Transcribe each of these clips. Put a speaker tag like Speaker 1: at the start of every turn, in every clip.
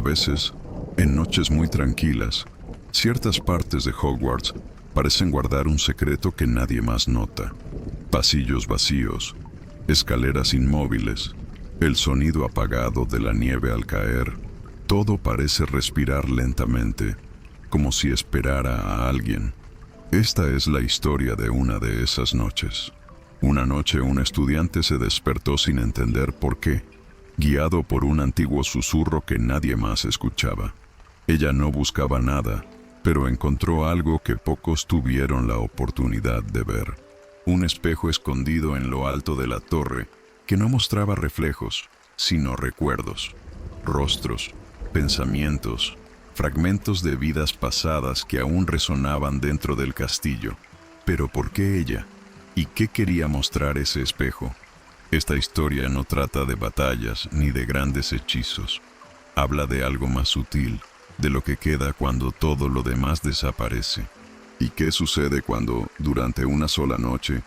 Speaker 1: veces, en noches muy tranquilas, ciertas partes de Hogwarts parecen guardar un secreto que nadie más nota. Pasillos vacíos, escaleras inmóviles, el sonido apagado de la nieve al caer, todo parece respirar lentamente, como si esperara a alguien. Esta es la historia de una de esas noches. Una noche un estudiante se despertó sin entender por qué, guiado por un antiguo susurro que nadie más escuchaba. Ella no buscaba nada, pero encontró algo que pocos tuvieron la oportunidad de ver. Un espejo escondido en lo alto de la torre, que no mostraba reflejos, sino recuerdos, rostros, pensamientos, fragmentos de vidas pasadas que aún resonaban dentro del castillo. Pero ¿por qué ella? ¿Y qué quería mostrar ese espejo? Esta historia no trata de batallas ni de grandes hechizos. Habla de algo más sutil, de lo que queda cuando todo lo demás desaparece. ¿Y qué sucede cuando, durante una sola noche,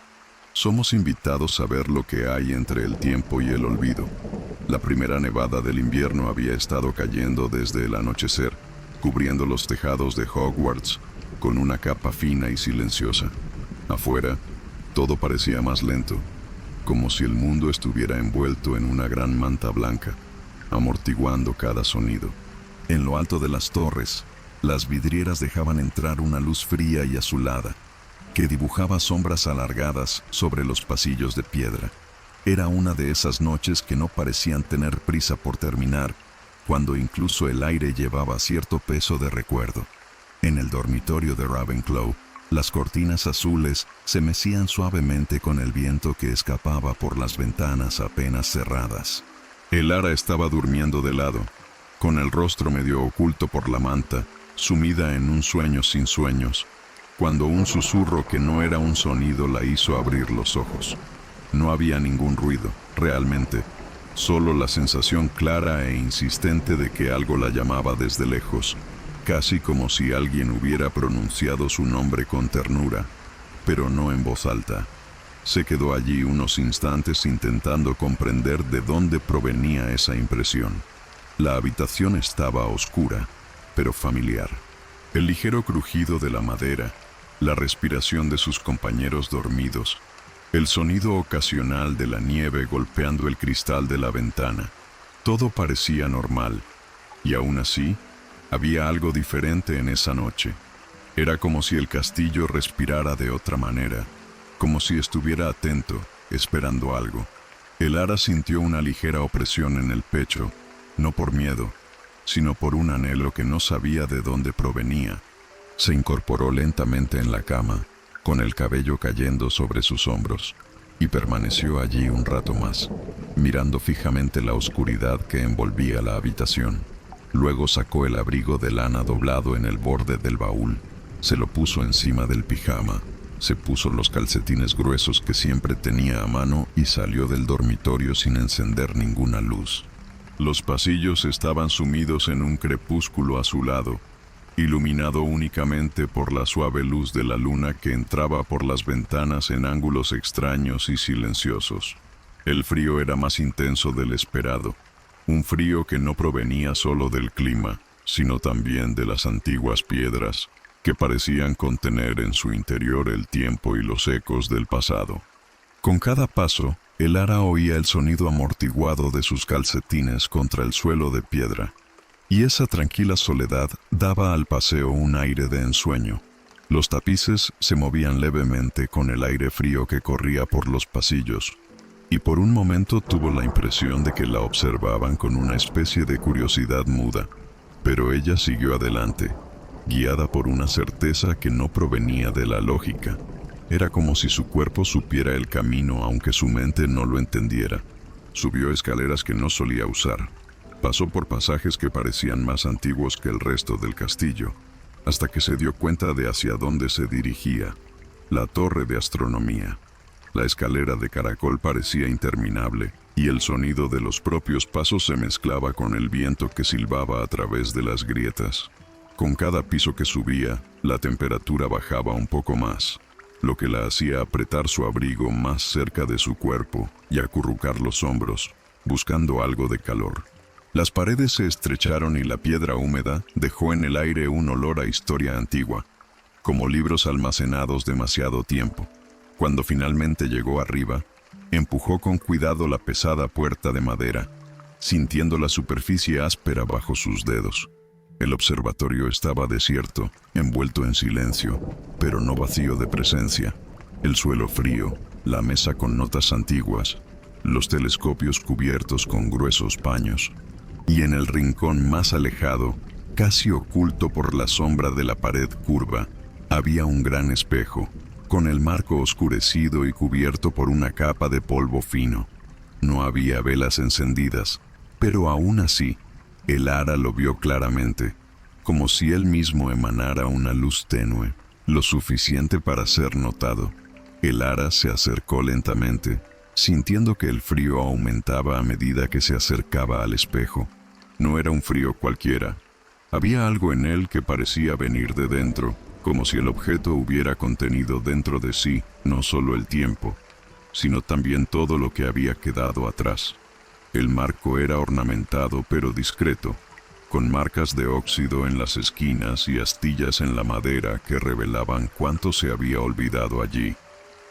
Speaker 1: somos invitados a ver lo que hay entre el tiempo y el olvido? La primera nevada del invierno había estado cayendo desde el anochecer, cubriendo los tejados de Hogwarts con una capa fina y silenciosa. Afuera, todo parecía más lento, como si el mundo estuviera envuelto en una gran manta blanca, amortiguando cada sonido. En lo alto de las torres, las vidrieras dejaban entrar una luz fría y azulada, que dibujaba sombras alargadas sobre los pasillos de piedra. Era una de esas noches que no parecían tener prisa por terminar, cuando incluso el aire llevaba cierto peso de recuerdo. En el dormitorio de Ravenclaw, las cortinas azules se mecían suavemente con el viento que escapaba por las ventanas apenas cerradas. Elara estaba durmiendo de lado, con el rostro medio oculto por la manta, sumida en un sueño sin sueños, cuando un susurro que no era un sonido la hizo abrir los ojos. No había ningún ruido, realmente, solo la sensación clara e insistente de que algo la llamaba desde lejos, casi como si alguien hubiera pronunciado su nombre con ternura, pero no en voz alta. Se quedó allí unos instantes intentando comprender de dónde provenía esa impresión. La habitación estaba oscura, pero familiar. El ligero crujido de la madera, la respiración de sus compañeros dormidos, el sonido ocasional de la nieve golpeando el cristal de la ventana, todo parecía normal, y aún así, había algo diferente en esa noche. Era como si el castillo respirara de otra manera, como si estuviera atento, esperando algo. Elara sintió una ligera opresión en el pecho, no por miedo, sino por un anhelo que no sabía de dónde provenía. Se incorporó lentamente en la cama, con el cabello cayendo sobre sus hombros, y permaneció allí un rato más, mirando fijamente la oscuridad que envolvía la habitación. Luego sacó el abrigo de lana doblado en el borde del baúl, se lo puso encima del pijama, se puso los calcetines gruesos que siempre tenía a mano y salió del dormitorio sin encender ninguna luz. Los pasillos estaban sumidos en un crepúsculo azulado, iluminado únicamente por la suave luz de la luna que entraba por las ventanas en ángulos extraños y silenciosos. El frío era más intenso del esperado, un frío que no provenía solo del clima, sino también de las antiguas piedras, que parecían contener en su interior el tiempo y los ecos del pasado. Con cada paso, Elara oía el sonido amortiguado de sus calcetines contra el suelo de piedra, y esa tranquila soledad daba al paseo un aire de ensueño. Los tapices se movían levemente con el aire frío que corría por los pasillos, y por un momento tuvo la impresión de que la observaban con una especie de curiosidad muda, pero ella siguió adelante, guiada por una certeza que no provenía de la lógica. Era como si su cuerpo supiera el camino aunque su mente no lo entendiera. Subió escaleras que no solía usar. Pasó por pasajes que parecían más antiguos que el resto del castillo, hasta que se dio cuenta de hacia dónde se dirigía: la torre de astronomía. La escalera de caracol parecía interminable, y el sonido de los propios pasos se mezclaba con el viento que silbaba a través de las grietas. Con cada piso que subía, la temperatura bajaba un poco más, lo que la hacía apretar su abrigo más cerca de su cuerpo y acurrucar los hombros, buscando algo de calor. Las paredes se estrecharon y la piedra húmeda dejó en el aire un olor a historia antigua, como libros almacenados demasiado tiempo. Cuando finalmente llegó arriba, empujó con cuidado la pesada puerta de madera, sintiendo la superficie áspera bajo sus dedos. El observatorio estaba desierto, envuelto en silencio, pero no vacío de presencia. El suelo frío, la mesa con notas antiguas, los telescopios cubiertos con gruesos paños. Y en el rincón más alejado, casi oculto por la sombra de la pared curva, había un gran espejo, con el marco oscurecido y cubierto por una capa de polvo fino. No había velas encendidas, pero aún así, el Ara lo vio claramente, como si él mismo emanara una luz tenue, lo suficiente para ser notado. El Ara se acercó lentamente, sintiendo que el frío aumentaba a medida que se acercaba al espejo. No era un frío cualquiera. Había algo en él que parecía venir de dentro, como si el objeto hubiera contenido dentro de sí no solo el tiempo, sino también todo lo que había quedado atrás. El marco era ornamentado pero discreto, con marcas de óxido en las esquinas y astillas en la madera que revelaban cuánto se había olvidado allí.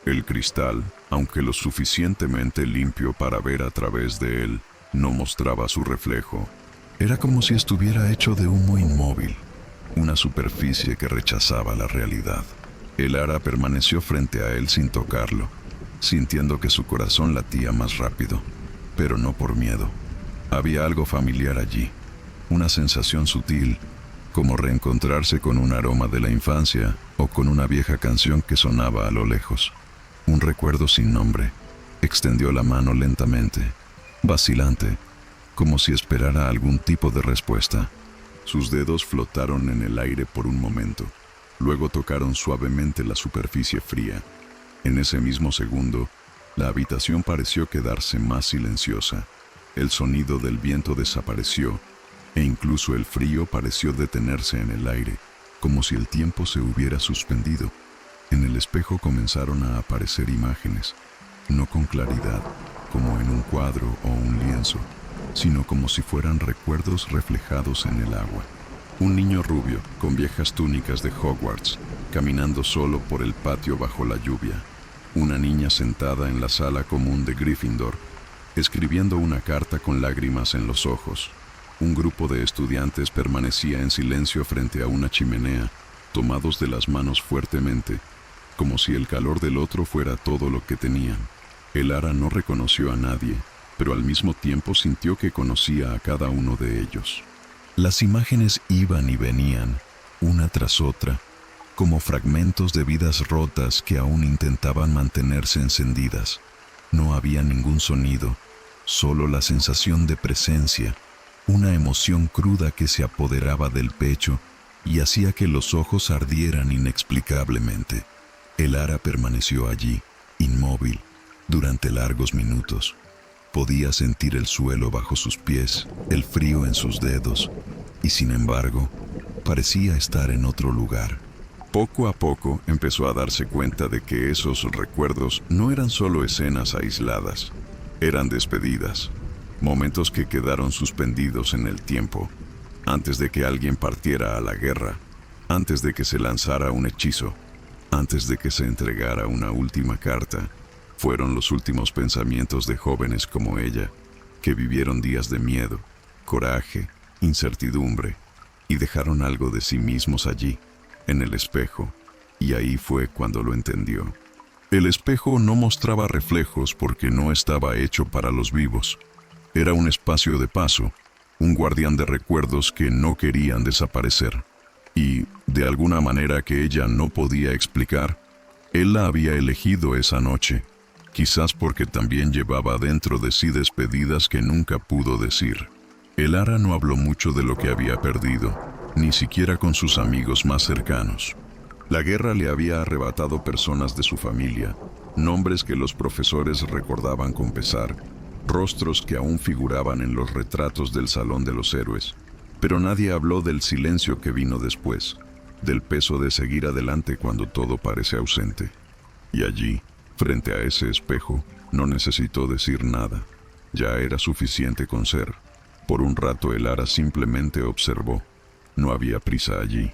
Speaker 1: El cristal, aunque lo suficientemente limpio para ver a través de él, no mostraba su reflejo. Era como si estuviera hecho de humo inmóvil, una superficie que rechazaba la realidad. El Ara permaneció frente a él sin tocarlo, sintiendo que su corazón latía más rápido, pero no por miedo. Había algo familiar allí, una sensación sutil, como reencontrarse con un aroma de la infancia o con una vieja canción que sonaba a lo lejos. Un recuerdo sin nombre. Extendió la mano lentamente, vacilante, como si esperara algún tipo de respuesta. Sus dedos flotaron en el aire por un momento, luego tocaron suavemente la superficie fría. En ese mismo segundo, la habitación pareció quedarse más silenciosa. El sonido del viento desapareció, e incluso el frío pareció detenerse en el aire, como si el tiempo se hubiera suspendido. En el espejo comenzaron a aparecer imágenes, no con claridad, como en un cuadro o un lienzo, sino como si fueran recuerdos reflejados en el agua. Un niño rubio, con viejas túnicas de Hogwarts, caminando solo por el patio bajo la lluvia. Una niña sentada en la sala común de Gryffindor, escribiendo una carta con lágrimas en los ojos. Un grupo de estudiantes permanecía en silencio frente a una chimenea, tomados de las manos fuertemente, como si el calor del otro fuera todo lo que tenían. El Ara no reconoció a nadie, pero al mismo tiempo sintió que conocía a cada uno de ellos. Las imágenes iban y venían, una tras otra, como fragmentos de vidas rotas que aún intentaban mantenerse encendidas. No había ningún sonido, solo la sensación de presencia, una emoción cruda que se apoderaba del pecho y hacía que los ojos ardieran inexplicablemente. El Ara permaneció allí, inmóvil, durante largos minutos. Podía sentir el suelo bajo sus pies, el frío en sus dedos, y sin embargo, parecía estar en otro lugar. Poco a poco empezó a darse cuenta de que esos recuerdos no eran solo escenas aisladas, eran despedidas, momentos que quedaron suspendidos en el tiempo, antes de que alguien partiera a la guerra, antes de que se lanzara un hechizo, antes de que se entregara una última carta. Fueron los últimos pensamientos de jóvenes como ella, que vivieron días de miedo, coraje, incertidumbre, y dejaron algo de sí mismos allí, en el espejo, y ahí fue cuando lo entendió. El espejo no mostraba reflejos porque no estaba hecho para los vivos. Era un espacio de paso, un guardián de recuerdos que no querían desaparecer. Y, de alguna manera que ella no podía explicar, él la había elegido esa noche, quizás porque también llevaba dentro de sí despedidas que nunca pudo decir. El Ara no habló mucho de lo que había perdido, ni siquiera con sus amigos más cercanos. La guerra le había arrebatado personas de su familia, nombres que los profesores recordaban con pesar, rostros que aún figuraban en los retratos del Salón de los Héroes. Pero nadie habló del silencio que vino después, del peso de seguir adelante cuando todo parece ausente. Y allí, frente a ese espejo, no necesitó decir nada. Ya era suficiente con ser. Por un rato el Lara simplemente observó. No había prisa allí.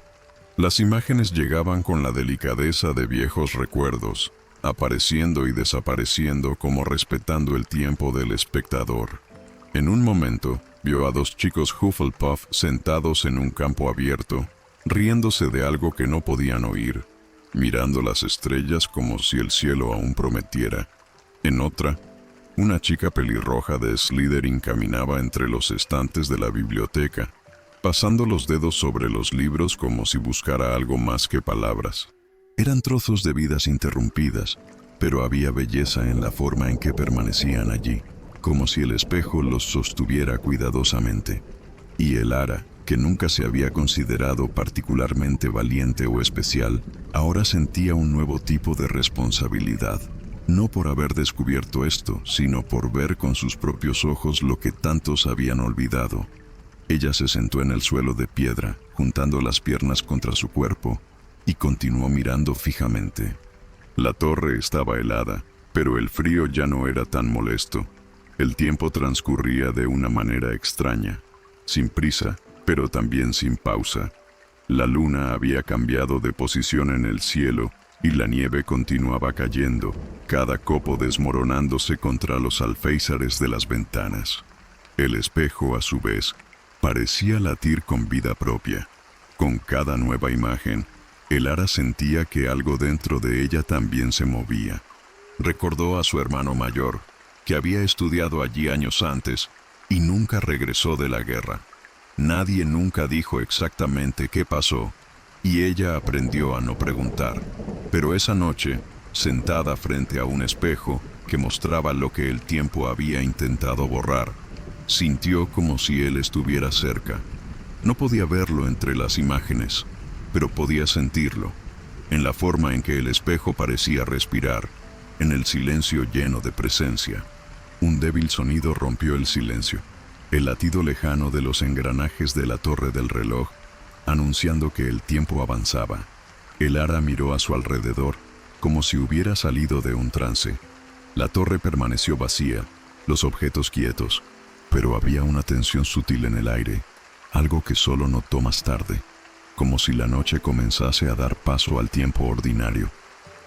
Speaker 1: Las imágenes llegaban con la delicadeza de viejos recuerdos, apareciendo y desapareciendo como respetando el tiempo del espectador. En un momento, vio a dos chicos Hufflepuff sentados en un campo abierto, riéndose de algo que no podían oír, mirando las estrellas como si el cielo aún prometiera. En otra, una chica pelirroja de Slytherin caminaba entre los estantes de la biblioteca, pasando los dedos sobre los libros como si buscara algo más que palabras. Eran trozos de vidas interrumpidas, pero había belleza en la forma en que permanecían allí, como si el espejo los sostuviera cuidadosamente. Y el Lara, que nunca se había considerado particularmente valiente o especial, ahora sentía un nuevo tipo de responsabilidad. No por haber descubierto esto, sino por ver con sus propios ojos lo que tantos habían olvidado. Ella se sentó en el suelo de piedra, juntando las piernas contra su cuerpo, y continuó mirando fijamente. La torre estaba helada, pero el frío ya no era tan molesto. El tiempo transcurría de una manera extraña, sin prisa, pero también sin pausa. La luna había cambiado de posición en el cielo, y la nieve continuaba cayendo, cada copo desmoronándose contra los alféizares de las ventanas. El espejo, a su vez, parecía latir con vida propia. Con cada nueva imagen, el Lara sentía que algo dentro de ella también se movía. Recordó a su hermano mayor, que había estudiado allí años antes y nunca regresó de la guerra. Nadie nunca dijo exactamente qué pasó, y ella aprendió a no preguntar. Pero esa noche, sentada frente a un espejo que mostraba lo que el tiempo había intentado borrar, sintió como si él estuviera cerca. No podía verlo entre las imágenes, pero podía sentirlo, en la forma en que el espejo parecía respirar, en el silencio lleno de presencia. Un débil sonido rompió el silencio, el latido lejano de los engranajes de la torre del reloj, anunciando que el tiempo avanzaba. El Lara miró a su alrededor, como si hubiera salido de un trance. La torre permaneció vacía, los objetos quietos, pero había una tensión sutil en el aire, algo que solo notó más tarde, como si la noche comenzase a dar paso al tiempo ordinario.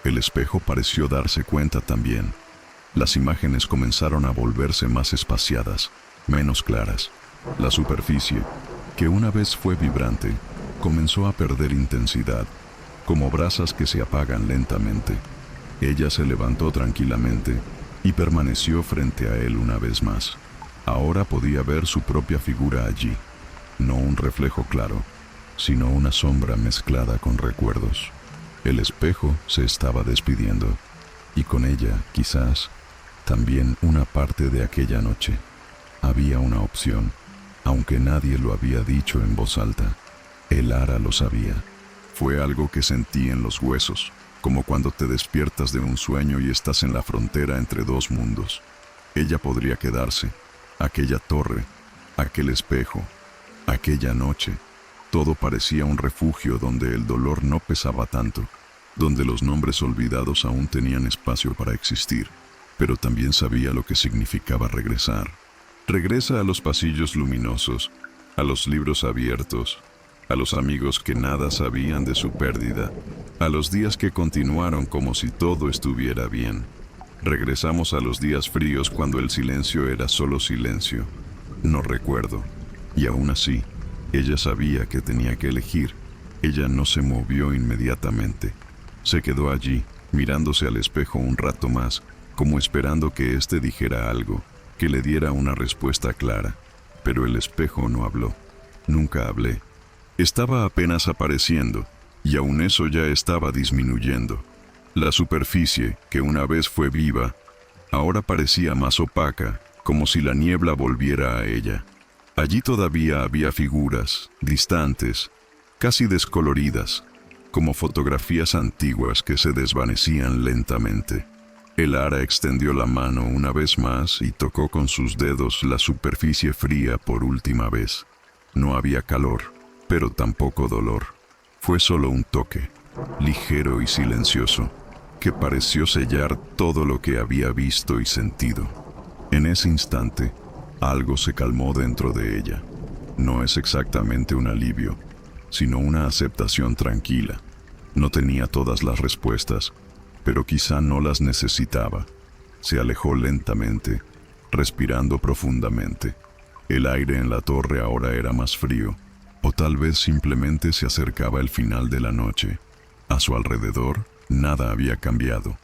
Speaker 1: El espejo pareció darse cuenta también. Las imágenes comenzaron a volverse más espaciadas, menos claras. La superficie, que una vez fue vibrante, comenzó a perder intensidad, como brasas que se apagan lentamente. Ella se levantó tranquilamente y permaneció frente a él una vez más. Ahora podía ver su propia figura allí, no un reflejo claro, sino una sombra mezclada con recuerdos. El espejo se estaba despidiendo, y con ella, quizás, también una parte de aquella noche. Había una opción, aunque nadie lo había dicho en voz alta. El Lara lo sabía. Fue algo que sentí en los huesos, como cuando te despiertas de un sueño y estás en la frontera entre dos mundos. Ella podría quedarse, aquella torre, aquel espejo, aquella noche. Todo parecía un refugio donde el dolor no pesaba tanto, donde los nombres olvidados aún tenían espacio para existir. Pero también sabía lo que significaba regresar. Regresa a los pasillos luminosos, a los libros abiertos, a los amigos que nada sabían de su pérdida, a los días que continuaron como si todo estuviera bien. Regresamos a los días fríos cuando el silencio era solo silencio. No recuerdo. Y aún así, ella sabía que tenía que elegir. Ella no se movió inmediatamente. Se quedó allí, mirándose al espejo un rato más, como esperando que éste dijera algo, que le diera una respuesta clara. Pero el espejo no habló. Nunca hablé. Estaba apenas apareciendo, y aún eso ya estaba disminuyendo. La superficie, que una vez fue viva, ahora parecía más opaca, como si la niebla volviera a ella. Allí todavía había figuras, distantes, casi descoloridas, como fotografías antiguas que se desvanecían lentamente. El Lara extendió la mano una vez más y tocó con sus dedos la superficie fría por última vez. No había calor, pero tampoco dolor. Fue solo un toque, ligero y silencioso, que pareció sellar todo lo que había visto y sentido. En ese instante, Algo se calmó dentro de ella. No es exactamente un alivio, sino una aceptación tranquila. No tenía todas las respuestas, pero quizá no las necesitaba. Se alejó lentamente, respirando profundamente. El aire en la torre ahora era más frío, o tal vez simplemente se acercaba el final de la noche. A su alrededor, nada había cambiado.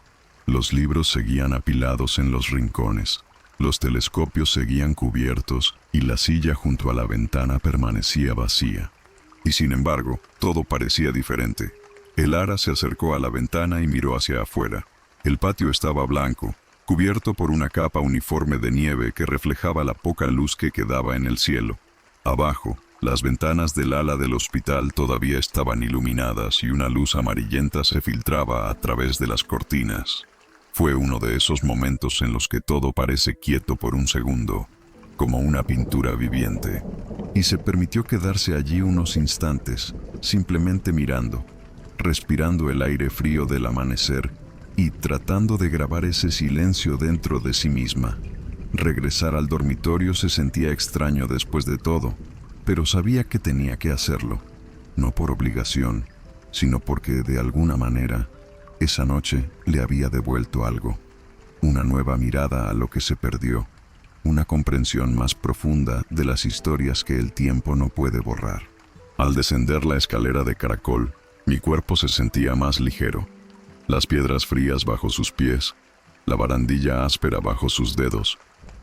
Speaker 1: Los libros seguían apilados en los rincones, los telescopios seguían cubiertos y la silla junto a la ventana permanecía vacía. Y sin embargo, todo parecía diferente. El ara se acercó a la ventana y miró hacia afuera. El patio estaba blanco, cubierto por una capa uniforme de nieve que reflejaba la poca luz que quedaba en el cielo. Abajo, las ventanas del ala del hospital todavía estaban iluminadas y una luz amarillenta se filtraba a través de las cortinas. Fue uno de esos momentos en los que todo parece quieto por un segundo, como una pintura viviente, y se permitió quedarse allí unos instantes, simplemente mirando, respirando el aire frío del amanecer y tratando de grabar ese silencio dentro de sí misma. Regresar al dormitorio se sentía extraño después de todo, pero sabía que tenía que hacerlo, no por obligación, sino porque de alguna manera esa noche le había devuelto algo, una nueva mirada a lo que se perdió, una comprensión más profunda de las historias que el tiempo no puede borrar. Al descender la escalera de caracol, mi cuerpo se sentía más ligero. Las piedras frías bajo sus pies, la barandilla áspera bajo sus dedos,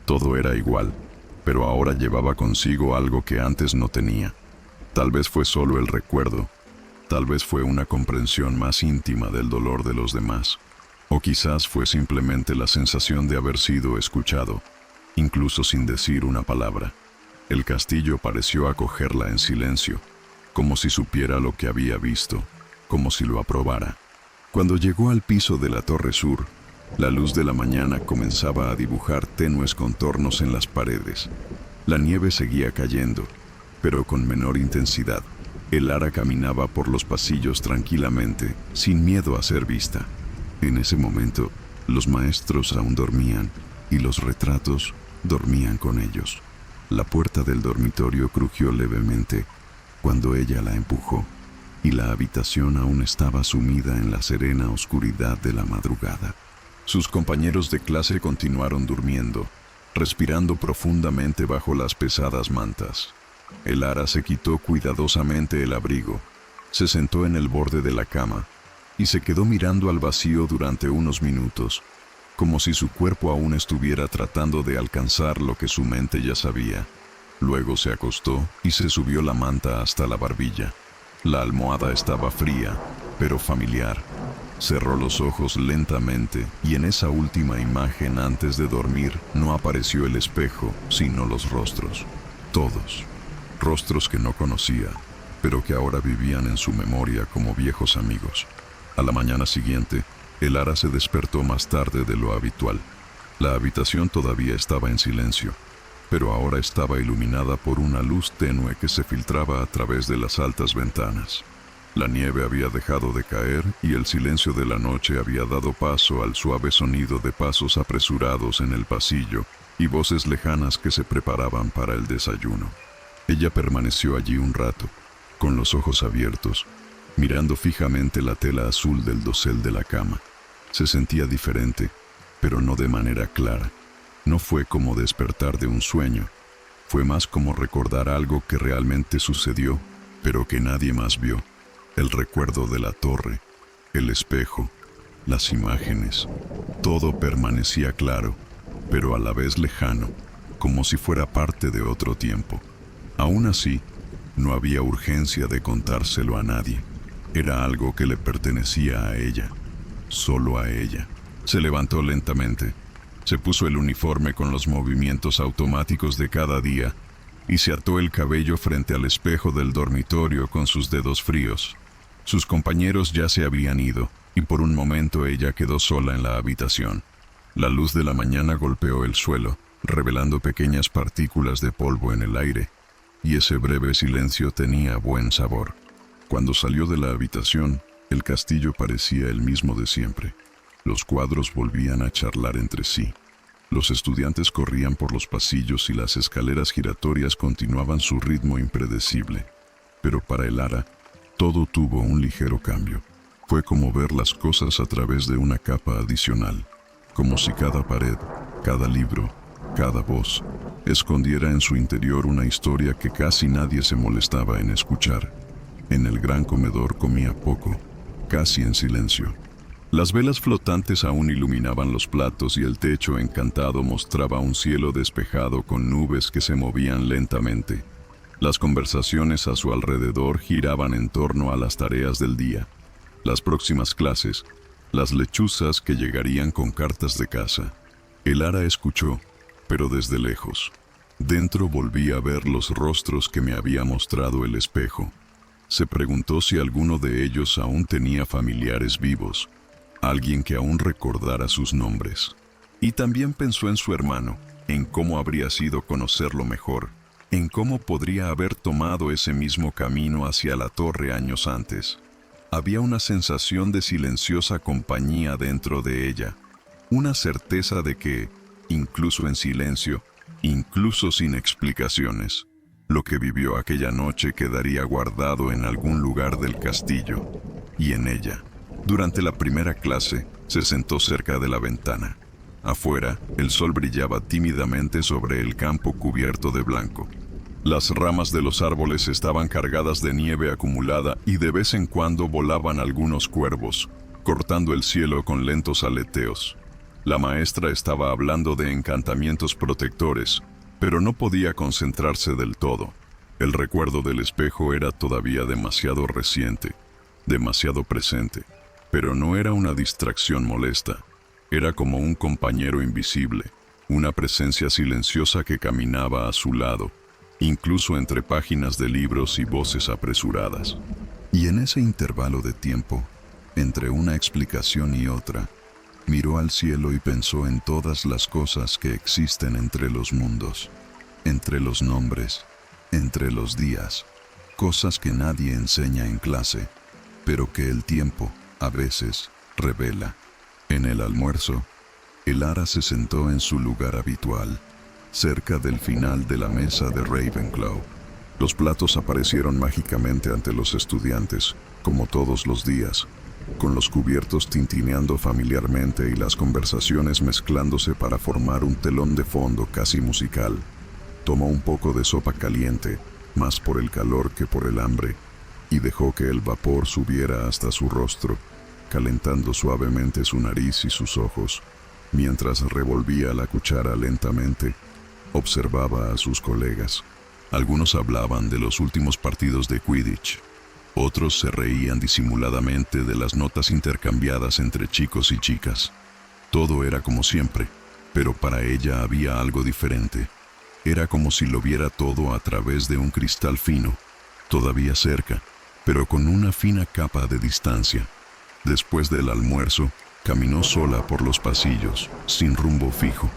Speaker 1: todo era igual, pero ahora llevaba consigo algo que antes no tenía. Tal vez fue solo el recuerdo, tal vez fue una comprensión más íntima del dolor de los demás, o quizás fue simplemente la sensación de haber sido escuchado, incluso sin decir una palabra. El castillo pareció acogerla en silencio, como si supiera lo que había visto, como si lo aprobara. Cuando llegó al piso de la torre sur, la luz de la mañana comenzaba a dibujar tenues contornos en las paredes. La nieve seguía cayendo, pero con menor intensidad. El ara caminaba por los pasillos tranquilamente, sin miedo a ser vista. En ese momento, los maestros aún dormían, y los retratos dormían con ellos. La puerta del dormitorio crujió levemente cuando ella la empujó, y la habitación aún estaba sumida en la serena oscuridad de la madrugada. Sus compañeros de clase continuaron durmiendo, respirando profundamente bajo las pesadas mantas. El ara se quitó cuidadosamente el abrigo, se sentó en el borde de la cama y se quedó mirando al vacío durante unos minutos, como si su cuerpo aún estuviera tratando de alcanzar lo que su mente ya sabía. Luego se acostó y se subió la manta hasta la barbilla. La almohada estaba fría, pero familiar. Cerró los ojos lentamente y en esa última imagen antes de dormir no apareció el espejo, sino los rostros. Todos. Rostros que no conocía, pero que ahora vivían en su memoria como viejos amigos. A la mañana siguiente, el ara se despertó más tarde de lo habitual. La habitación todavía estaba en silencio, pero ahora estaba iluminada por una luz tenue que se filtraba a través de las altas ventanas. La nieve había dejado de caer y el silencio de la noche había dado paso al suave sonido de pasos apresurados en el pasillo y voces lejanas que se preparaban para el desayuno. Ella permaneció allí un rato, con los ojos abiertos, mirando fijamente la tela azul del dosel de la cama. Se sentía diferente, pero no de manera clara. No fue como despertar de un sueño, fue más como recordar algo que realmente sucedió, pero que nadie más vio. El recuerdo de la torre, el espejo, las imágenes, todo permanecía claro, pero a la vez lejano, como si fuera parte de otro tiempo. Aún así, no había urgencia de contárselo a nadie. Era algo que le pertenecía a ella, solo a ella. Se levantó lentamente, se puso el uniforme con los movimientos automáticos de cada día y se ató el cabello frente al espejo del dormitorio con sus dedos fríos. Sus compañeros ya se habían ido y por un momento ella quedó sola en la habitación. La luz de la mañana golpeó el suelo, revelando pequeñas partículas de polvo en el aire, y ese breve silencio tenía buen sabor. Cuando salió de la habitación, el castillo parecía el mismo de siempre. Los cuadros volvían a charlar entre sí. Los estudiantes corrían por los pasillos y las escaleras giratorias continuaban su ritmo impredecible. Pero para Elara, todo tuvo un ligero cambio. Fue como ver las cosas a través de una capa adicional, como si cada pared, cada libro, cada voz, escondiera en su interior una historia que casi nadie se molestaba en escuchar. En el gran comedor comía poco, casi en silencio. Las velas flotantes aún iluminaban los platos y el techo encantado mostraba un cielo despejado con nubes que se movían lentamente. Las conversaciones a su alrededor giraban en torno a las tareas del día, las próximas clases, las lechuzas que llegarían con cartas de casa. Elara escuchó, pero desde lejos. Dentro volví a ver los rostros que me había mostrado el espejo. Se preguntó si alguno de ellos aún tenía familiares vivos, alguien que aún recordara sus nombres. Y también pensó en su hermano, en cómo habría sido conocerlo mejor, en cómo podría haber tomado ese mismo camino hacia la torre años antes. Había una sensación de silenciosa compañía dentro de ella, una certeza de que, incluso en silencio, incluso sin explicaciones, lo que vivió aquella noche quedaría guardado en algún lugar del castillo, y en ella. Durante la primera clase, se sentó cerca de la ventana. Afuera, el sol brillaba tímidamente sobre el campo cubierto de blanco. Las ramas de los árboles estaban cargadas de nieve acumulada y de vez en cuando volaban algunos cuervos, cortando el cielo con lentos aleteos. La maestra estaba hablando de encantamientos protectores, pero no podía concentrarse del todo. El recuerdo del espejo era todavía demasiado reciente, demasiado presente. Pero no era una distracción molesta, era como un compañero invisible, una presencia silenciosa que caminaba a su lado, incluso entre páginas de libros y voces apresuradas. Y en ese intervalo de tiempo, entre una explicación y otra, miró al cielo y pensó en todas las cosas que existen entre los mundos, entre los nombres, entre los días, cosas que nadie enseña en clase, pero que el tiempo, a veces, revela. En el almuerzo, Elara se sentó en su lugar habitual, cerca del final de la mesa de Ravenclaw. Los platos aparecieron mágicamente ante los estudiantes, como todos los días, con los cubiertos tintineando familiarmente y las conversaciones mezclándose para formar un telón de fondo casi musical. Tomó un poco de sopa caliente, más por el calor que por el hambre, y dejó que el vapor subiera hasta su rostro, calentando suavemente su nariz y sus ojos. Mientras revolvía la cuchara lentamente, observaba a sus colegas. Algunos hablaban de los últimos partidos de Quidditch. Otros se reían disimuladamente de las notas intercambiadas entre chicos y chicas. Todo era como siempre, pero para ella había algo diferente. Era como si lo viera todo a través de un cristal fino, todavía cerca, pero con una fina capa de distancia. Después del almuerzo, caminó sola por los pasillos, sin rumbo fijo.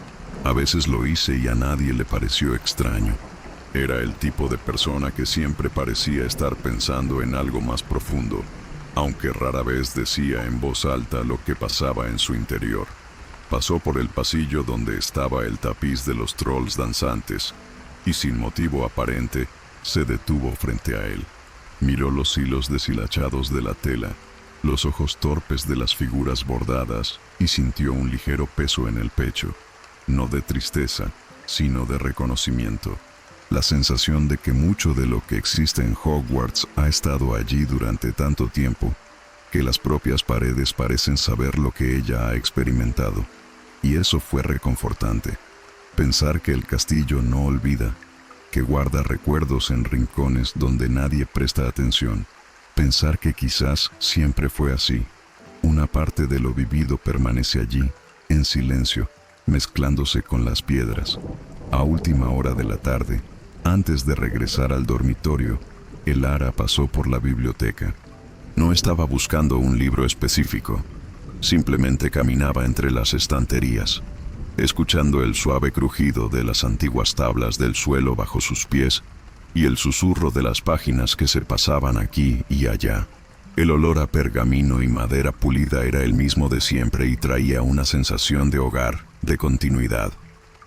Speaker 1: A veces lo hice y a nadie le pareció extraño. Era el tipo de persona que siempre parecía estar pensando en algo más profundo, aunque rara vez decía en voz alta lo que pasaba en su interior. Pasó por el pasillo donde estaba el tapiz de los trolls danzantes, y sin motivo aparente, se detuvo frente a él. Miró los hilos deshilachados de la tela, los ojos torpes de las figuras bordadas, y sintió un ligero peso en el pecho, no de tristeza, sino de reconocimiento. La sensación de que mucho de lo que existe en Hogwarts ha estado allí durante tanto tiempo, que las propias paredes parecen saber lo que ella ha experimentado. Y eso fue reconfortante. Pensar que el castillo no olvida, que guarda recuerdos en rincones donde nadie presta atención. Pensar que quizás siempre fue así. Una parte de lo vivido permanece allí, en silencio, mezclándose con las piedras. A última hora de la tarde, antes de regresar al dormitorio, Elara pasó por la biblioteca. No estaba buscando un libro específico. Simplemente caminaba entre las estanterías, escuchando el suave crujido de las antiguas tablas del suelo bajo sus pies y el susurro de las páginas que se pasaban aquí y allá. El olor a pergamino y madera pulida era el mismo de siempre y traía una sensación de hogar, de continuidad.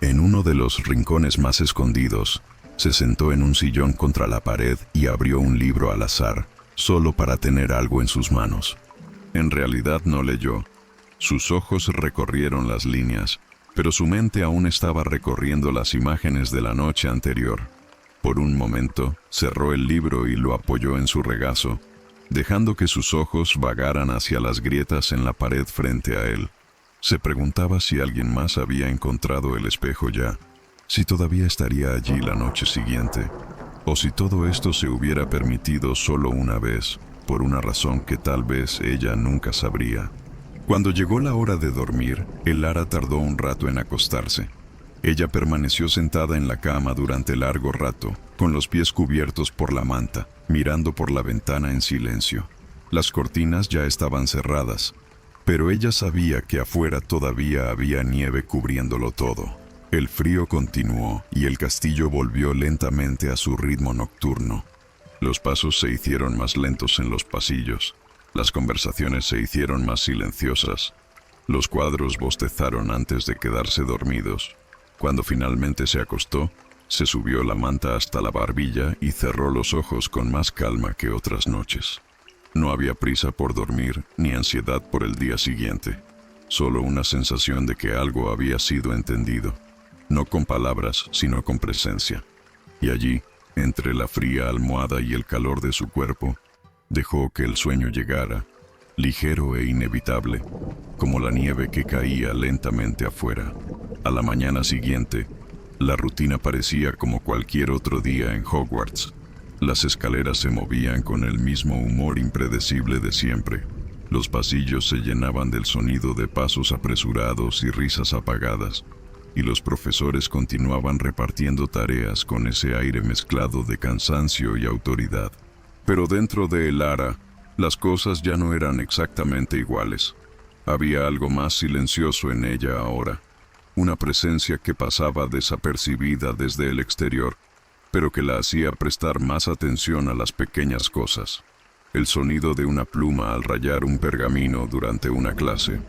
Speaker 1: En uno de los rincones más escondidos, se sentó en un sillón contra la pared y abrió un libro al azar, solo para tener algo en sus manos. En realidad no leyó. Sus ojos recorrieron las líneas, pero su mente aún estaba recorriendo las imágenes de la noche anterior. Por un momento, cerró el libro y lo apoyó en su regazo, dejando que sus ojos vagaran hacia las grietas en la pared frente a él. Se preguntaba si alguien más había encontrado el espejo ya, si todavía estaría allí la noche siguiente, o si todo esto se hubiera permitido solo una vez, por una razón que tal vez ella nunca sabría. Cuando llegó la hora de dormir, Elara tardó un rato en acostarse. Ella permaneció sentada en la cama durante largo rato, con los pies cubiertos por la manta, mirando por la ventana en silencio. Las cortinas ya estaban cerradas, pero ella sabía que afuera todavía había nieve cubriéndolo todo. El frío continuó y el castillo volvió lentamente a su ritmo nocturno. Los pasos se hicieron más lentos en los pasillos. Las conversaciones se hicieron más silenciosas. Los cuadros bostezaron antes de quedarse dormidos. Cuando finalmente se acostó, se subió la manta hasta la barbilla y cerró los ojos con más calma que otras noches. No había prisa por dormir ni ansiedad por el día siguiente, solo una sensación de que algo había sido entendido, no con palabras, sino con presencia. Y allí, entre la fría almohada y el calor de su cuerpo, dejó que el sueño llegara, ligero e inevitable, como la nieve que caía lentamente afuera. A la mañana siguiente, la rutina parecía como cualquier otro día en Hogwarts. Las escaleras se movían con el mismo humor impredecible de siempre. Los pasillos se llenaban del sonido de pasos apresurados y risas apagadas, y los profesores continuaban repartiendo tareas con ese aire mezclado de cansancio y autoridad. Pero dentro de Elara, las cosas ya no eran exactamente iguales. Había algo más silencioso en ella ahora, una presencia que pasaba desapercibida desde el exterior, pero que la hacía prestar más atención a las pequeñas cosas. El sonido de una pluma al rayar un pergamino durante una clase.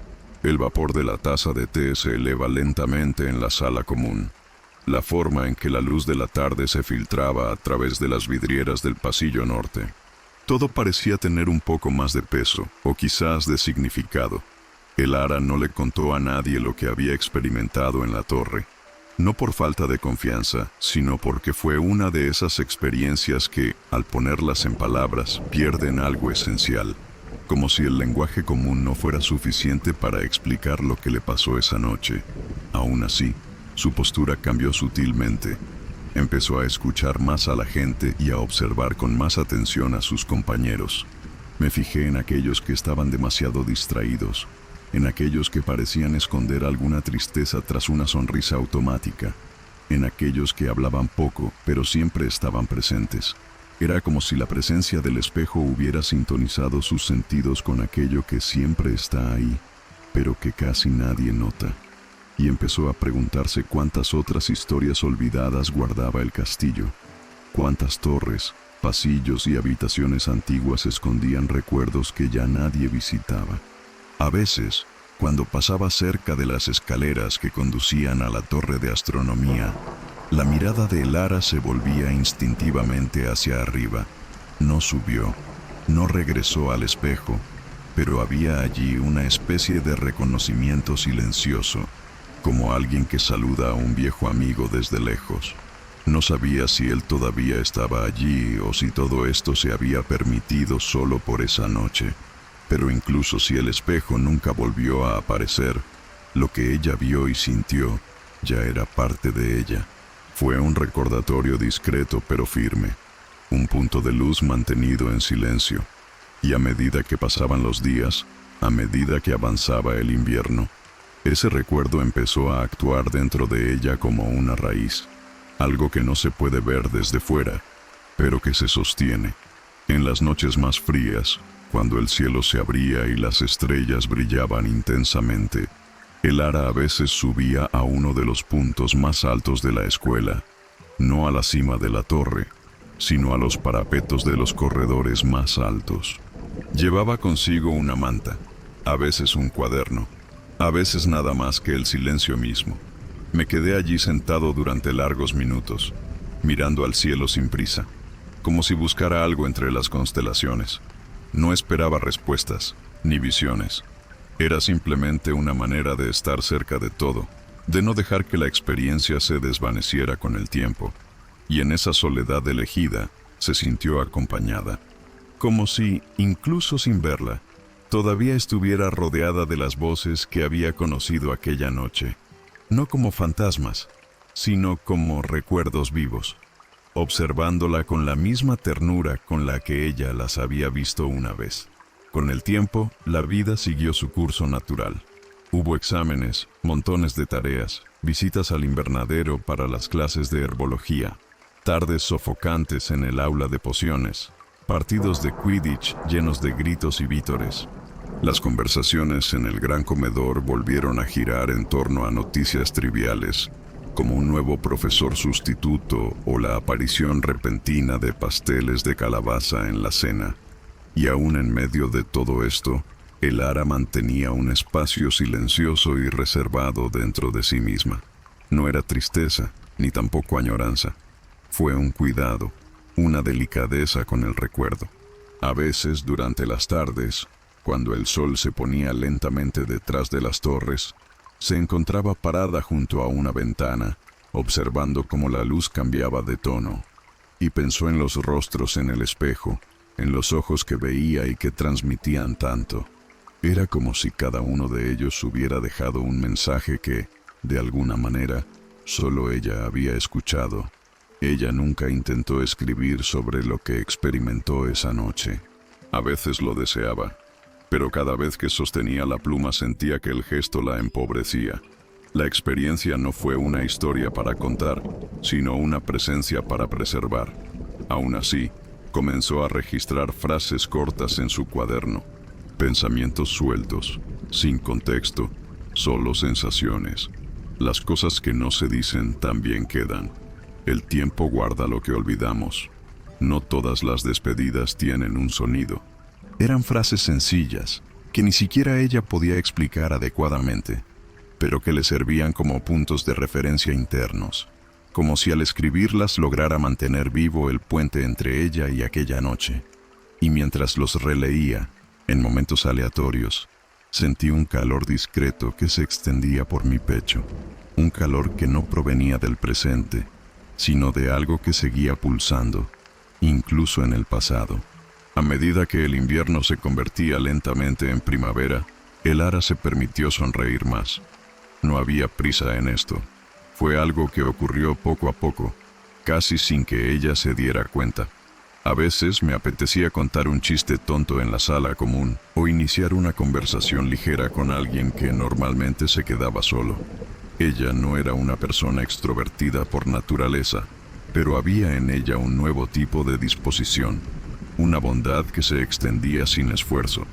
Speaker 1: El vapor de la taza de té se eleva lentamente en la sala común. La forma en que la luz de la tarde se filtraba a través de las vidrieras del pasillo norte. Todo parecía tener un poco más de peso, o quizás de significado. Elara no le contó a nadie lo que había experimentado en la torre. No por falta de confianza, sino porque fue una de esas experiencias que, al ponerlas en palabras, pierden algo esencial. Como si el lenguaje común no fuera suficiente para explicar lo que le pasó esa noche. Aún así, su postura cambió sutilmente. Empezó a escuchar más a la gente y a observar con más atención a sus compañeros. Me fijé en aquellos que estaban demasiado distraídos, en aquellos que parecían esconder alguna tristeza tras una sonrisa automática, en aquellos que hablaban poco, pero siempre estaban presentes. Era como si la presencia del espejo hubiera sintonizado sus sentidos con aquello que siempre está ahí, pero que casi nadie nota. Y empezó a preguntarse cuántas otras historias olvidadas guardaba el castillo, cuántas torres, pasillos y habitaciones antiguas escondían recuerdos que ya nadie visitaba. A veces, cuando pasaba cerca de las escaleras que conducían a la torre de astronomía, la mirada de Elara se volvía instintivamente hacia arriba. No subió, no regresó al espejo, pero había allí una especie de reconocimiento silencioso, como alguien que saluda a un viejo amigo desde lejos. No sabía si él todavía estaba allí o si todo esto se había permitido solo por esa noche. Pero incluso si el espejo nunca volvió a aparecer, lo que ella vio y sintió ya era parte de ella. Fue un recordatorio discreto pero firme, un punto de luz mantenido en silencio. Y a medida que pasaban los días, a medida que avanzaba el invierno, ese recuerdo empezó a actuar dentro de ella como una raíz, algo que no se puede ver desde fuera, pero que se sostiene. En las noches más frías, cuando el cielo se abría y las estrellas brillaban intensamente, Elara a veces subía a uno de los puntos más altos de la escuela, no a la cima de la torre, sino a los parapetos de los corredores más altos. Llevaba consigo una manta, a veces un cuaderno, a veces nada más que el silencio mismo. Me quedé allí sentado durante largos minutos, mirando al cielo sin prisa, como si buscara algo entre las constelaciones. No esperaba respuestas, ni visiones. Era simplemente una manera de estar cerca de todo, de no dejar que la experiencia se desvaneciera con el tiempo. Y en esa soledad elegida, se sintió acompañada. Como si, incluso sin verla, todavía estuviera rodeada de las voces que había conocido aquella noche. No como fantasmas, sino como recuerdos vivos, observándola con la misma ternura con la que ella las había visto una vez. Con el tiempo, la vida siguió su curso natural. Hubo exámenes, montones de tareas, visitas al invernadero para las clases de herbología, tardes sofocantes en el aula de pociones, partidos de Quidditch llenos de gritos y vítores. Las conversaciones en el gran comedor volvieron a girar en torno a noticias triviales, como un nuevo profesor sustituto o la aparición repentina de pasteles de calabaza en la cena. Y aún en medio de todo esto, Elara mantenía un espacio silencioso y reservado dentro de sí misma. No era tristeza, ni tampoco añoranza. Fue un cuidado, una delicadeza con el recuerdo. A veces, durante las tardes, cuando el sol se ponía lentamente detrás de las torres, se encontraba parada junto a una ventana, observando cómo la luz cambiaba de tono, y pensó en los rostros en el espejo, en los ojos que veía y que transmitían tanto. Era como si cada uno de ellos hubiera dejado un mensaje que, de alguna manera, solo ella había escuchado. Ella nunca intentó escribir sobre lo que experimentó esa noche. A veces lo deseaba, pero cada vez que sostenía la pluma sentía que el gesto la empobrecía. La experiencia no fue una historia para contar, sino una presencia para preservar. Aún así, comenzó a registrar frases cortas en su cuaderno, pensamientos sueltos, sin contexto, solo sensaciones. Las cosas que no se dicen también quedan. El tiempo guarda lo que olvidamos. No todas las despedidas tienen un sonido. Eran frases sencillas, que ni siquiera ella podía explicar adecuadamente, pero que le servían como puntos de referencia internos, como si al escribirlas lograra mantener vivo el puente entre ella y aquella noche. Y mientras los releía, en momentos aleatorios, sentí un calor discreto que se extendía por mi pecho, un calor que no provenía del presente, sino de algo que seguía pulsando, incluso en el pasado. A medida que el invierno se convertía lentamente en primavera, Elara se permitió sonreír más. No había prisa en esto. Fue algo que ocurrió poco a poco, casi sin que ella se diera cuenta. A veces me apetecía contar un chiste tonto en la sala común o iniciar una conversación ligera con alguien que normalmente se quedaba solo. Ella no era una persona extrovertida por naturaleza, pero había en ella un nuevo tipo de disposición, una bondad que se extendía sin esfuerzo.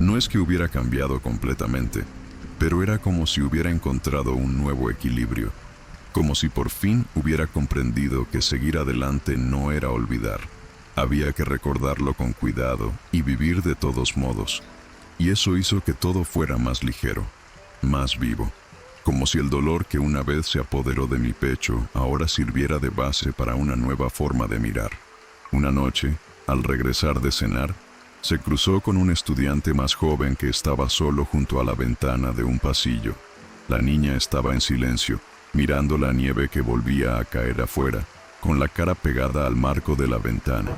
Speaker 1: No es que hubiera cambiado completamente, pero era como si hubiera encontrado un nuevo equilibrio, como si por fin hubiera comprendido que seguir adelante no era olvidar. Había que recordarlo con cuidado y vivir de todos modos. Y eso hizo que todo fuera más ligero, más vivo. Como si el dolor que una vez se apoderó de mi pecho ahora sirviera de base para una nueva forma de mirar. Una noche, al regresar de cenar, se cruzó con un estudiante más joven que estaba solo junto a la ventana de un pasillo. La niña estaba en silencio, mirando la nieve que volvía a caer afuera, con la cara pegada al marco de la ventana.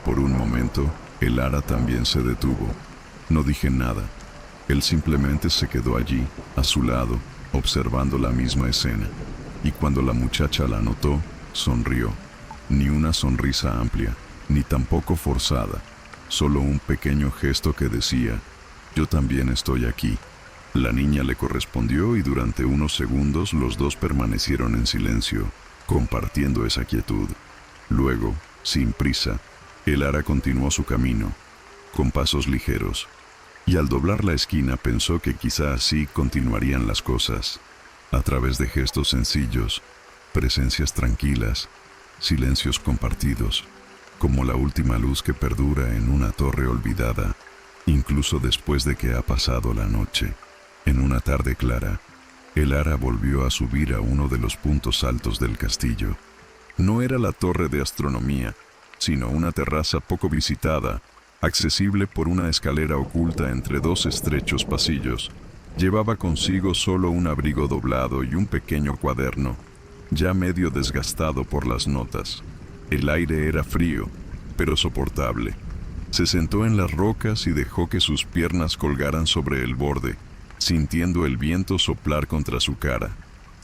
Speaker 1: Por un momento, Elara también se detuvo. No dije nada. Él simplemente se quedó allí, a su lado, observando la misma escena. Y cuando la muchacha la notó, sonrió. Ni una sonrisa amplia, ni tampoco forzada. Solo un pequeño gesto que decía, «Yo también estoy aquí». La niña le correspondió y durante unos segundos los dos permanecieron en silencio, compartiendo esa quietud. Luego, sin prisa, Elara continuó su camino, con pasos ligeros, y al doblar la esquina pensó que quizá así continuarían las cosas, a través de gestos sencillos, presencias tranquilas, silencios compartidos, como la última luz que perdura en una torre olvidada, incluso después de que ha pasado la noche. En una tarde clara, Elara volvió a subir a uno de los puntos altos del castillo. No era la torre de astronomía, sino una terraza poco visitada, accesible por una escalera oculta entre dos estrechos pasillos. Llevaba consigo solo un abrigo doblado y un pequeño cuaderno, ya medio desgastado por las notas. El aire era frío, pero soportable. Se sentó en las rocas y dejó que sus piernas colgaran sobre el borde, sintiendo el viento soplar contra su cara.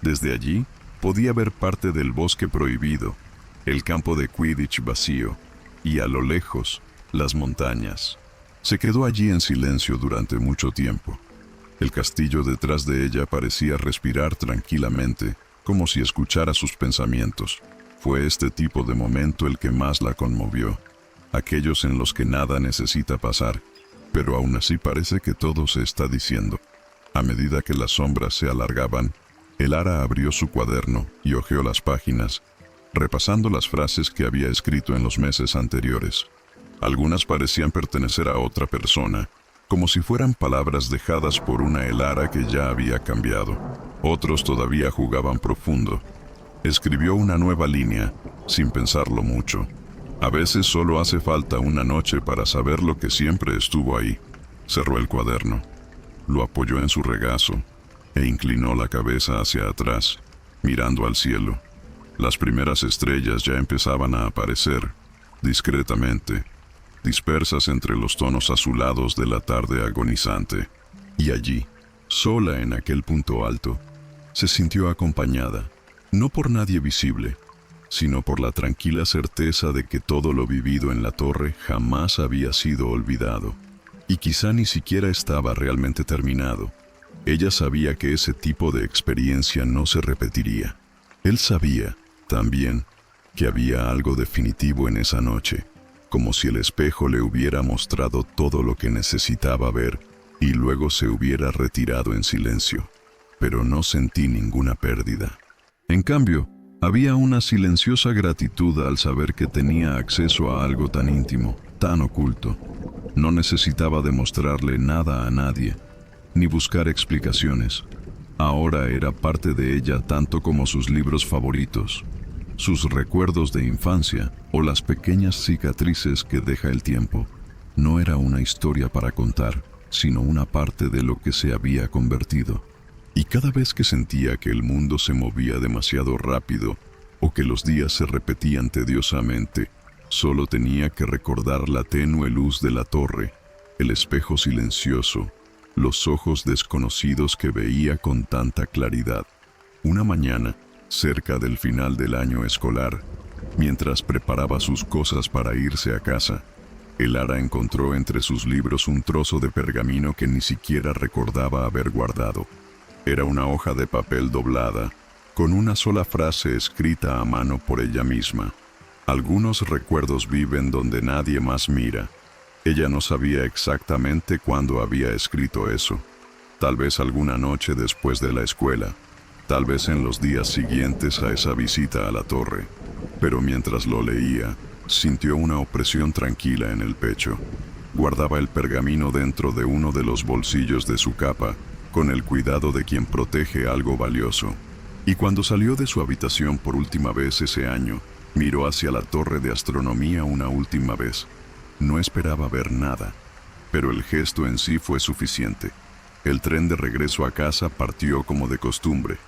Speaker 1: Desde allí, podía ver parte del bosque prohibido, el campo de Quidditch vacío, y a lo lejos, las montañas. Se quedó allí en silencio durante mucho tiempo. El castillo detrás de ella parecía respirar tranquilamente, como si escuchara sus pensamientos. Fue este tipo de momento el que más la conmovió. Aquellos en los que nada necesita pasar, pero aún así parece que todo se está diciendo. A medida que las sombras se alargaban, Elara abrió su cuaderno y hojeó las páginas, repasando las frases que había escrito en los meses anteriores. Algunas parecían pertenecer a otra persona, como si fueran palabras dejadas por una Elara que ya había cambiado. Otros todavía jugaban profundo. Escribió una nueva línea, sin pensarlo mucho. A veces solo hace falta una noche para saber lo que siempre estuvo ahí. Cerró el cuaderno, lo apoyó en su regazo e inclinó la cabeza hacia atrás, mirando al cielo. Las primeras estrellas ya empezaban a aparecer, discretamente, dispersas entre los tonos azulados de la tarde agonizante. Y allí, sola en aquel punto alto, se sintió acompañada, no por nadie visible, sino por la tranquila certeza de que todo lo vivido en la torre jamás había sido olvidado, y quizá ni siquiera estaba realmente terminado. Ella sabía que ese tipo de experiencia no se repetiría. Él sabía, también, que había algo definitivo en esa noche, como si el espejo le hubiera mostrado todo lo que necesitaba ver y luego se hubiera retirado en silencio. Pero no sentí ninguna pérdida. En cambio, había una silenciosa gratitud al saber que tenía acceso a algo tan íntimo, tan oculto. No necesitaba demostrarle nada a nadie, ni buscar explicaciones. Ahora era parte de ella tanto como sus libros favoritos, sus recuerdos de infancia o las pequeñas cicatrices que deja el tiempo. No era una historia para contar, sino una parte de lo que se había convertido. Y cada vez que sentía que el mundo se movía demasiado rápido o que los días se repetían tediosamente, solo tenía que recordar la tenue luz de la torre, el espejo silencioso, los ojos desconocidos que veía con tanta claridad. Una mañana, cerca del final del año escolar, mientras preparaba sus cosas para irse a casa, Elara encontró entre sus libros un trozo de pergamino que ni siquiera recordaba haber guardado. Era una hoja de papel doblada, con una sola frase escrita a mano por ella misma. Algunos recuerdos viven donde nadie más mira. Ella no sabía exactamente cuándo había escrito eso. Tal vez alguna noche después de la escuela, tal vez en los días siguientes a esa visita a la torre. Pero mientras lo leía, sintió una opresión tranquila en el pecho. Guardaba el pergamino dentro de uno de los bolsillos de su capa, con el cuidado de quien protege algo valioso. Y cuando salió de su habitación por última vez ese año, miró hacia la torre de astronomía una última vez. No esperaba ver nada, pero el gesto en sí fue suficiente. El tren de regreso a casa partió como de costumbre,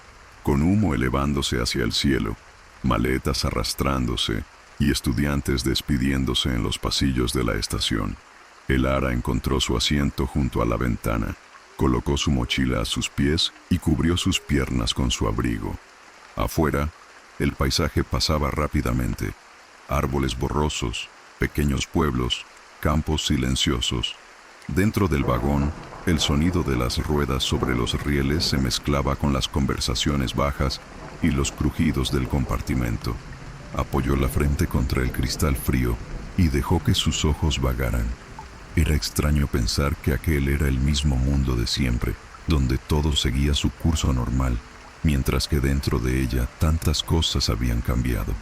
Speaker 1: con humo elevándose hacia el cielo, maletas arrastrándose y estudiantes despidiéndose en los pasillos de la estación. Elara encontró su asiento junto a la ventana, colocó su mochila a sus pies y cubrió sus piernas con su abrigo. Afuera, el paisaje pasaba rápidamente. Árboles borrosos, pequeños pueblos, campos silenciosos. Dentro del vagón, el sonido de las ruedas sobre los rieles se mezclaba con las conversaciones bajas y los crujidos del compartimento. Apoyó la frente contra el cristal frío y dejó que sus ojos vagaran. Era extraño pensar que aquel era el mismo mundo de siempre, donde todo seguía su curso normal, mientras que dentro de ella tantas cosas habían cambiado.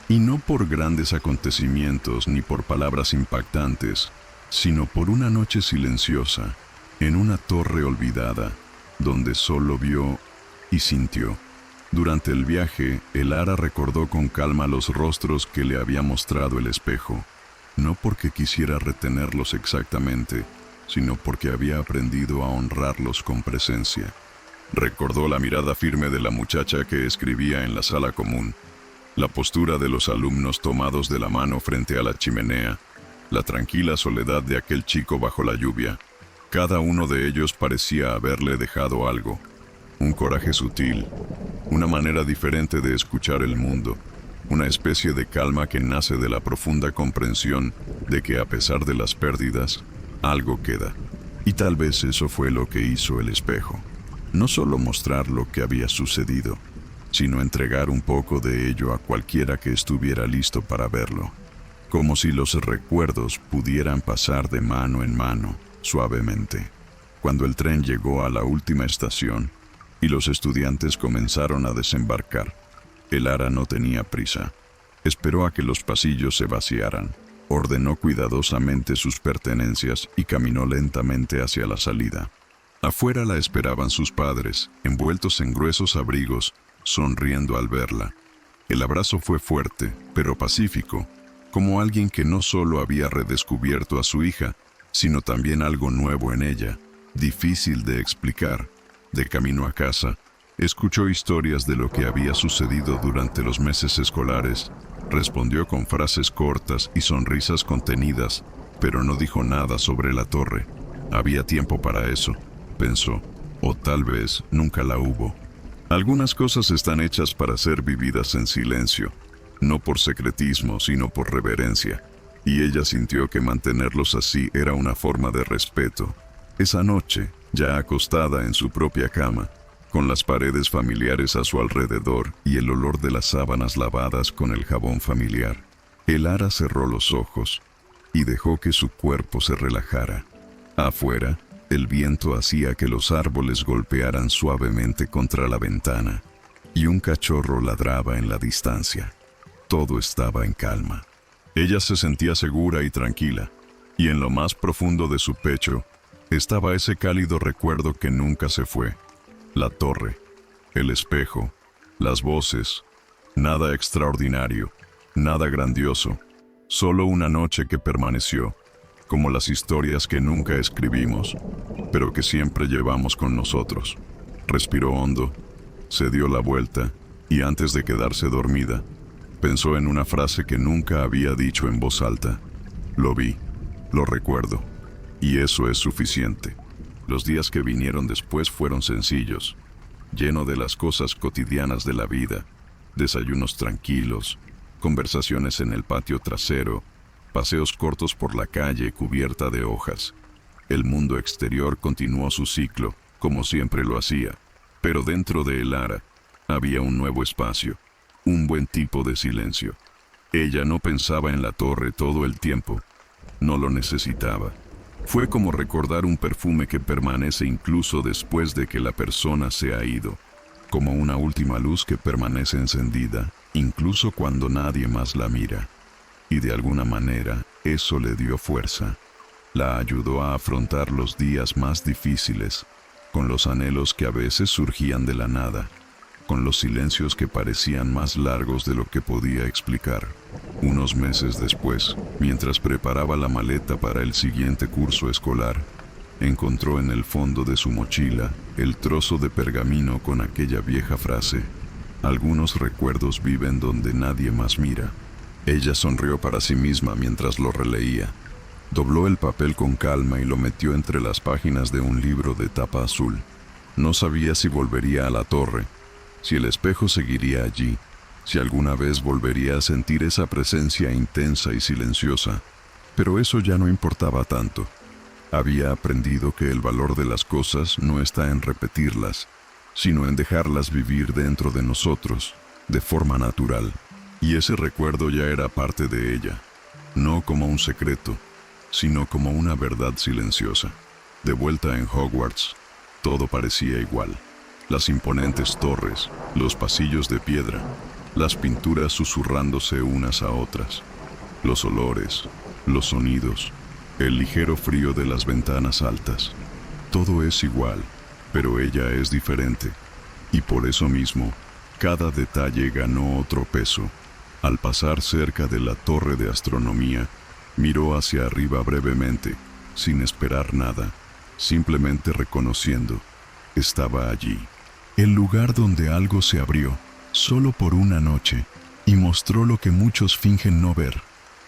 Speaker 1: Y no por grandes acontecimientos ni por palabras impactantes, sino por una noche silenciosa, en una torre olvidada, donde solo vio y sintió. Durante el viaje, Elara recordó con calma los rostros que le había mostrado el espejo, no porque quisiera retenerlos exactamente, sino porque había aprendido a honrarlos con presencia. Recordó la mirada firme de la muchacha que escribía en la sala común, la postura de los alumnos tomados de la mano frente a la chimenea, la tranquila soledad de aquel chico bajo la lluvia. Cada uno de ellos parecía haberle dejado algo, un coraje sutil, una manera diferente de escuchar el mundo, una especie de calma que nace de la profunda comprensión de que a pesar de las pérdidas, algo queda. Y tal vez eso fue lo que hizo el espejo. No solo mostrar lo que había sucedido, sino entregar un poco de ello a cualquiera que estuviera listo para verlo, como si los recuerdos pudieran pasar de mano en mano, suavemente. Cuando el tren llegó a la última estación y los estudiantes comenzaron a desembarcar, Elara no tenía prisa. Esperó a que los pasillos se vaciaran, ordenó cuidadosamente sus pertenencias y caminó lentamente hacia la salida. Afuera la esperaban sus padres, envueltos en gruesos abrigos, sonriendo al verla. El abrazo fue fuerte, pero pacífico, como alguien que no solo había redescubierto a su hija, sino también algo nuevo en ella, difícil de explicar. De camino a casa, escuchó historias de lo que había sucedido durante los meses escolares, respondió con frases cortas y sonrisas contenidas, pero no dijo nada sobre la torre. Había tiempo para eso, pensó, o tal vez nunca la hubo. Algunas cosas están hechas para ser vividas en silencio, no por secretismo, sino por reverencia, y ella sintió que mantenerlos así era una forma de respeto. Esa noche, ya acostada en su propia cama, con las paredes familiares a su alrededor y el olor de las sábanas lavadas con el jabón familiar, Elara cerró los ojos y dejó que su cuerpo se relajara. Afuera, el viento hacía que los árboles golpearan suavemente contra la ventana, y un cachorro ladraba en la distancia. Todo estaba en calma. Ella se sentía segura y tranquila, y en lo más profundo de su pecho estaba ese cálido recuerdo que nunca se fue. La torre, el espejo, las voces, nada extraordinario, nada grandioso, solo una noche que permaneció, como las historias que nunca escribimos, pero que siempre llevamos con nosotros. Respiró hondo, se dio la vuelta, y antes de quedarse dormida, pensó en una frase que nunca había dicho en voz alta. Lo vi, lo recuerdo, y eso es suficiente. Los días que vinieron después fueron sencillos, llenos de las cosas cotidianas de la vida, desayunos tranquilos, conversaciones en el patio trasero, paseos cortos por la calle cubierta de hojas. El mundo exterior continuó su ciclo, como siempre lo hacía, pero dentro de Elara había un nuevo espacio, un buen tipo de silencio. Ella no pensaba en la torre todo el tiempo, no lo necesitaba. Fue como recordar un perfume que permanece incluso después de que la persona se ha ido, como una última luz que permanece encendida, incluso cuando nadie más la mira. Y de alguna manera, eso le dio fuerza. La ayudó a afrontar los días más difíciles, con los anhelos que a veces surgían de la nada, con los silencios que parecían más largos de lo que podía explicar. Unos meses después, mientras preparaba la maleta para el siguiente curso escolar, encontró en el fondo de su mochila el trozo de pergamino con aquella vieja frase: algunos recuerdos viven donde nadie más mira. Ella sonrió para sí misma mientras lo releía. Dobló el papel con calma y lo metió entre las páginas de un libro de tapa azul. No sabía si volvería a la torre, si el espejo seguiría allí, si alguna vez volvería a sentir esa presencia intensa y silenciosa, pero eso ya no importaba tanto. Había aprendido que el valor de las cosas no está en repetirlas, sino en dejarlas vivir dentro de nosotros, de forma natural. Y ese recuerdo ya era parte de ella, no como un secreto, sino como una verdad silenciosa. De vuelta en Hogwarts, todo parecía igual. Las imponentes torres, los pasillos de piedra, las pinturas susurrándose unas a otras, los olores, los sonidos, el ligero frío de las ventanas altas. Todo es igual, pero ella es diferente. Y por eso mismo, cada detalle ganó otro peso. Al pasar cerca de la torre de astronomía, miró hacia arriba brevemente, sin esperar nada, simplemente reconociendo. Estaba allí. El lugar donde algo se abrió, solo por una noche, y mostró lo que muchos fingen no ver.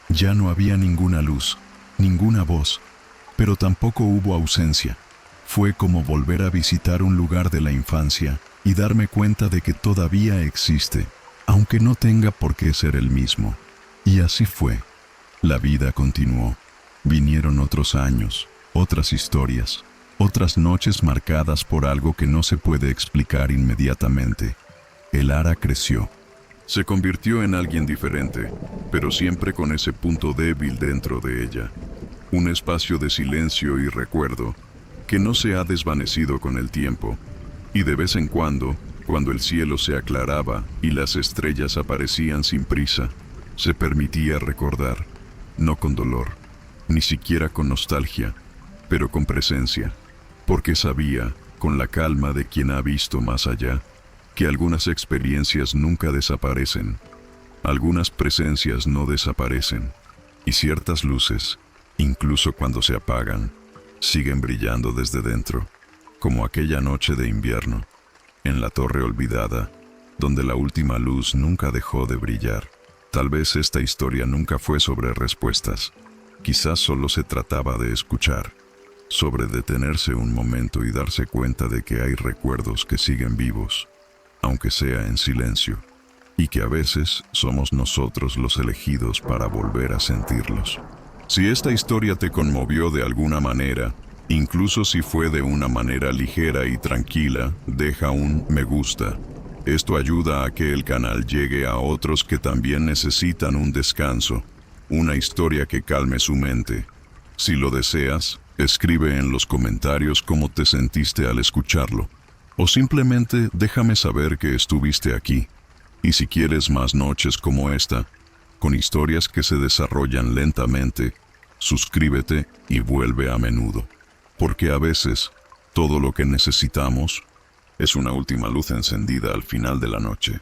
Speaker 1: Ya no había ninguna luz, ninguna voz, pero tampoco hubo ausencia. Fue como volver a visitar un lugar de la infancia y darme cuenta de que todavía existe, aunque no tenga por qué ser el mismo. Y así fue. La vida continuó. Vinieron otros años, otras historias, otras noches marcadas por algo que no se puede explicar inmediatamente. El Ara creció. Se convirtió en alguien diferente, pero siempre con ese punto débil dentro de ella. Un espacio de silencio y recuerdo que no se ha desvanecido con el tiempo. Y de vez en cuando el cielo se aclaraba y las estrellas aparecían sin prisa, se permitía recordar, no con dolor, ni siquiera con nostalgia, pero con presencia, porque sabía, con la calma de quien ha visto más allá, que algunas experiencias nunca desaparecen, algunas presencias no desaparecen, y ciertas luces, incluso cuando se apagan, siguen brillando desde dentro, como aquella noche de invierno, en la torre olvidada, donde la última luz nunca dejó de brillar. Tal vez esta historia nunca fue sobre respuestas, quizás solo se trataba de escuchar, sobre detenerse un momento y darse cuenta de que hay recuerdos que siguen vivos, aunque sea en silencio, y que a veces somos nosotros los elegidos para volver a sentirlos. Si esta historia te conmovió de alguna manera, incluso si fue de una manera ligera y tranquila, deja un me gusta. Esto ayuda a que el canal llegue a otros que también necesitan un descanso, una historia que calme su mente. Si lo deseas, escribe en los comentarios cómo te sentiste al escucharlo, o simplemente déjame saber que estuviste aquí. Y si quieres más noches como esta, con historias que se desarrollan lentamente, suscríbete y vuelve a menudo. Porque a veces, todo lo que necesitamos es una última luz encendida al final de la noche.